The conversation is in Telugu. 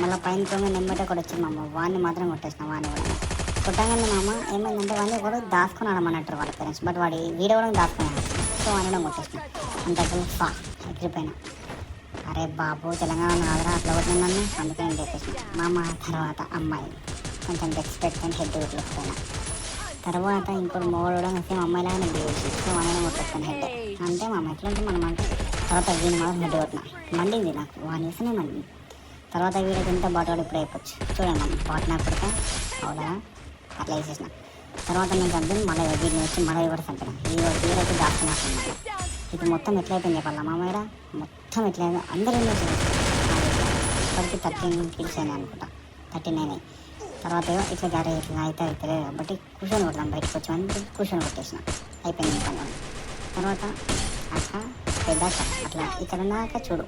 మళ్ళీ పైన తొమ్మిది నెంబర్ కూడా వచ్చింది మా అమ్మ. వాడిని మాత్రం కొట్టేసిన. వాడిని కూడా కొట్టగానే మా అమ్మ ఏమైందంటే వాడిని కూడా దాచుకుని ఆడమన్నట్టు వాళ్ళ పేరెంట్స్. బట్ వాడి వీడియో కూడా దాచుకున్నాడు. సో వాడిని కొట్టేసిన. ఇంత ఫా ఎగిరిపోయినా. అరే బాబు తెలంగాణ ఆదరా అట్లా కొట్టిన నన్ను, అందుకే నేను చెప్పేసిన. మా అమ్మ తర్వాత అమ్మాయి కొంచెం రెస్పెక్ట్ అని హెడ్ కొట్టుకుపోయినా. తర్వాత ఇంకోటి మొగడు కూడా సేమ్ అమ్మాయిలాగానే బిహేవ్. సో వాడిని కొట్టేస్తాను హెడ్. అంటే మా అమ్మ ఎట్లా ఉంటుంది మనం అంటే. తర్వాత వీడిని మాత్రం హెడ్ కొట్టిన. మండింది నాకు, వాడిని వేస్తేనే మండింది. తర్వాత వీడికి ఎంత బాటవాడు ఇప్పుడు అయిపోవచ్చు చూడండి. మనం బాటినా కొడితే అవునా అట్లా వేసేసిన. తర్వాత నేను చంపిన మళ్ళీ వీడిని వచ్చి మళ్ళీ కూడా చంపిన. వీడైతే దాచుకున్నట్టు. ఇది మొత్తం ఎట్లయిపోయింది చెప్పాలి మా అమ్మాయి మొత్తం ఎట్లయిందో అందరూ ఇప్పటికీ 13 కిల్స్ అయినాయి అనుకుంటా, 39. తర్వాత ఇట్లా గారే ఇట్లా అయితే తెలియదు కాబట్టి కూర్చొని కొడతాం. బయటకు వచ్చామని కూర్చొని కొట్టేసిన. అయిపోయింది పని. తర్వాత అక్క పెద్ద అట్లా ఇక్కడ ఉన్నాక చూడు